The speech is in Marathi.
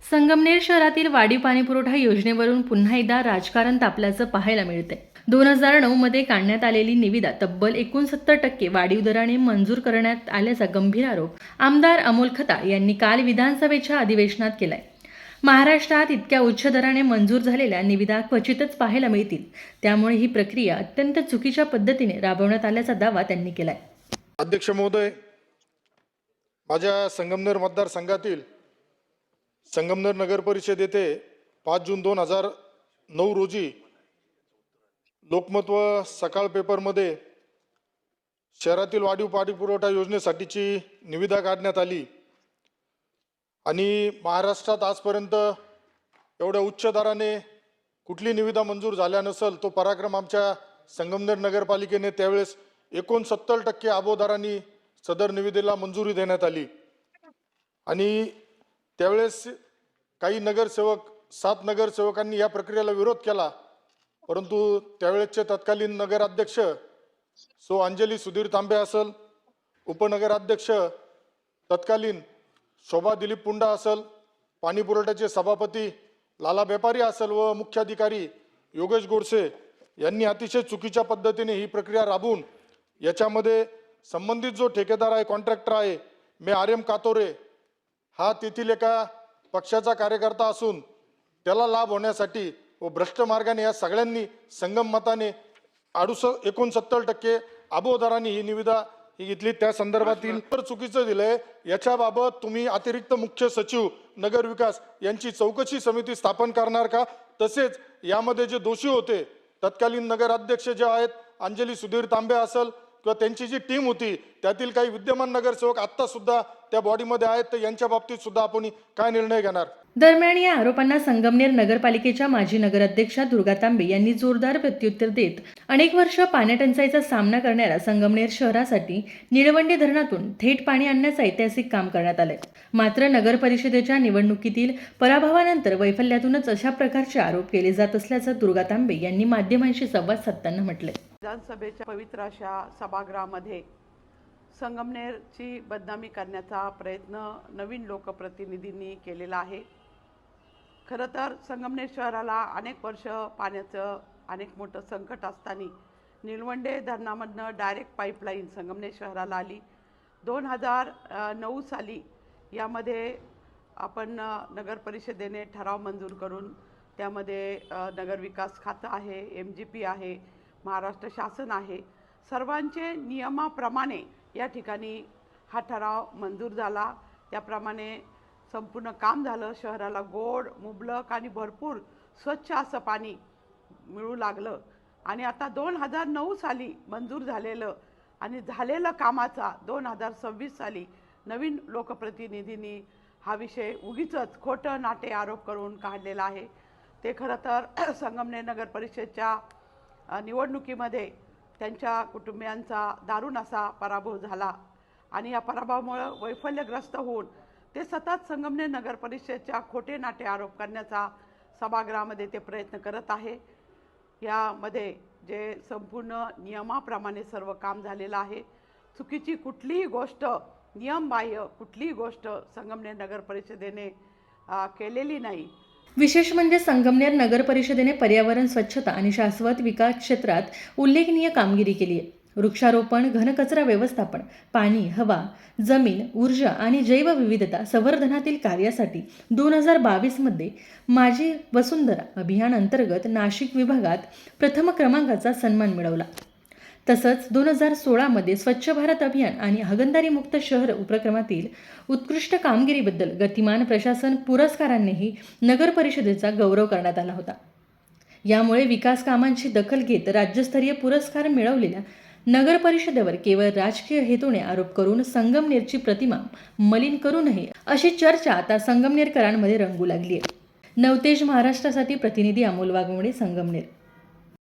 संगमनेर शहरातील वाढीव पाणीपुरवठा योजनेवरून पुन्हा एकदा राजकारण तापल्याचं पाहायला मिळतंय. 2009 मध्ये काढण्यात आलेली निविदा तब्बल 69% वाढीव दराने मंजूर करण्यात आल्याचा गंभीर आरोप आमदार अमोल खताळ यांनी काल विधानसभेच्या अधिवेशनात केलाय. महाराष्ट्रात इतक्या उच्च दराने मंजूर झालेल्या निविदा क्वचितच पाहायला मिळतील. त्यामुळे ही प्रक्रिया अत्यंत चुकीच्या पद्धतीने राबवण्यात आल्याचा दावा त्यांनी केलाय. अध्यक्ष महोदय, माझ्या संगमनेर मतदारसंघातील संगमनेर नगर परिषद येथे 5 जून 2009 रोजी लोकमत व सकाळ पेपरमध्ये शहरातील वाढीव पाणी पुरवठा योजनेसाठीची निविदा काढण्यात आली आणि महाराष्ट्रात आजपर्यंत एवढ्या उच्च दराने कुठली निविदा मंजूर झाल्या नसेल तो पराक्रम आमच्या संगमनेर नगरपालिकेने त्यावेळेस 69% आबोदरांनी सदर निविदेला मंजुरी देण्यात आली आणि त्यावेळेस काही नगरसेवक 7 नगरसेवकांनी या प्रक्रियेला विरोध केला, परंतु त्यावेळेसचे तत्कालीन नगराध्यक्ष सो अंजली सुधीर तांबे असेल, उपनगराध्यक्ष तत्कालीन शोभा दिलीप पुंडा असेल, पाणी पुरवठ्याचे सभापती लाला बेपारी असेल व मुख्याधिकारी योगेश गोडसे यांनी अतिशय चुकीच्या पद्धतीने ही प्रक्रिया राबवून याच्यामध्ये संबंधित जो ठेकेदार आहे, कॉन्ट्रॅक्टर आहे आर.एम. कातोरे, हा तेथील एका पक्षाचा कार्यकर्ता असून त्याला लाभ होण्यासाठी व भ्रष्ट मार्गाने या सगळ्यांनी संगम मताने 69% आबोदरांनी ही निविदा घेतली. त्या संदर्भातील चुकीचं दिलंय. याच्याबाबत तुम्ही अतिरिक्त मुख्य सचिव नगर विकास यांची चौकशी समिती स्थापन करणार का? तसेच यामध्ये जे दोषी होते तत्कालीन नगराध्यक्ष जे आहेत अंजली सुधीर तांबे असेल किंवा त्यांची जी टीम होती त्यातील काही विद्यमान नगरसेवक आता सुद्धा त्या बॉडीमध्ये आहेत, तर यांच्या बाबतीत सुद्धा आपण काय निर्णय घेणार? दरम्यान या आरोपांना संगमनेर नगरपालिकेच्या माजी नगराध्यक्षा दुर्गा तांबे यांनी जोरदार प्रत्युत्तर देत अनेक वर्ष पाणीटंचाईचा सामना करणाऱ्या संगमनेर शहरासाठी निळवंडे धरणातून थेट पाणी आणण्याचं ऐतिहासिक काम करण्यात आलंय. मात्र नगर परिषदेच्या निवडणुकीतील पराभवानंतर वैफल्यातूनच अशा प्रकारचे आरोप केले जात असल्याचं दुर्गा तांबे यांनी माध्यमांशी संवाद साधताना म्हटलंय. विधानसभेच्या पवित्र अशा सभागृहामध्ये संगमनेरची बदनामी करण्याचा प्रयत्न नवीन लोकप्रतिनिधींनी केलेला आहे. खरं तर संगमनेर शहराला अनेक वर्ष पाण्याचं अनेक मोठं संकट असताना निळवंडे धरणामधनं डायरेक्ट पाईपलाईन संगमनेर शहराला आली. 2009 साली यामध्ये आपण नगर परिषदेने ठराव मंजूर करून त्यामध्ये नगरविकास खातं आहे, MGP आहे, महाराष्ट्र शासन आहे, सर्वांचे नियमाप्रमाणे या ठिकाणी हा ठराव मंजूर झाला. त्याप्रमाणे संपूर्ण काम झालं. शहराला गोड, मुबलक आणि भरपूर स्वच्छ असं पाणी मिळू लागलं आणि आता 2009 साली मंजूर झालेलं आणि झालेलं कामाचा 2026 साली नवीन लोकप्रतिनिधींनी हा विषय उगीचच खोटं नाटे आरोप करून काढलेला आहे. ते खरं तर संगमनेर नगर परिषदेच्या निवडणुकीमध्ये त्यांच्या कुटुंबियांचा दारुण असा पराभव झाला आणि या पराभवामुळे वैफल्यग्रस्त होऊन ते सतत संगमनेर नगर परिषदेच्या खोटे नाटे आरोप करण्याचा सभागृहामध्ये ते प्रयत्न करत आहे. यामध्ये जे संपूर्ण नियमाप्रमाणे सर्व काम झालेलं आहे, चुकीची कुठलीही गोष्ट, नियमबाह्य कुठलीही गोष्ट संगमनेर नगर परिषदेने केलेली नाही. विशेष म्हणजे संगमनेर नगर परिषदेने पर्यावरण, स्वच्छता आणि शाश्वत विकास क्षेत्रात उल्लेखनीय कामगिरी केली आहे. वृक्षारोपण, घनकचरा व्यवस्थापन, पाणी, हवा, जमीन, ऊर्जा आणि जैवविविधता संवर्धनातील कार्यासाठी 2022 मध्ये माझी वसुंधरा अभियान अंतर्गत नाशिक विभागात प्रथम क्रमांकाचा सन्मान मिळवला. तसंच 2016 मध्ये स्वच्छ भारत अभियान आणि हागणदारी मुक्त शहर उपक्रमातील उत्कृष्ट कामगिरीबद्दल गतिमान प्रशासन पुरस्कारांनीही नगर परिषदेचा गौरव करण्यात आला होता. यामुळे विकास कामांची दखल घेत राज्यस्तरीय पुरस्कार मिळवलेल्या नगर परिषदेवर केवळ राजकीय हेतूने आरोप करून संगमनेरची प्रतिमा मलिन करू नये अशी चर्चा आता संगमनेरकरांमध्ये रंगू लागली आहे. नवतेज महाराष्ट्रासाठी प्रतिनिधी अमोल वाघमोडे, संगमनेर.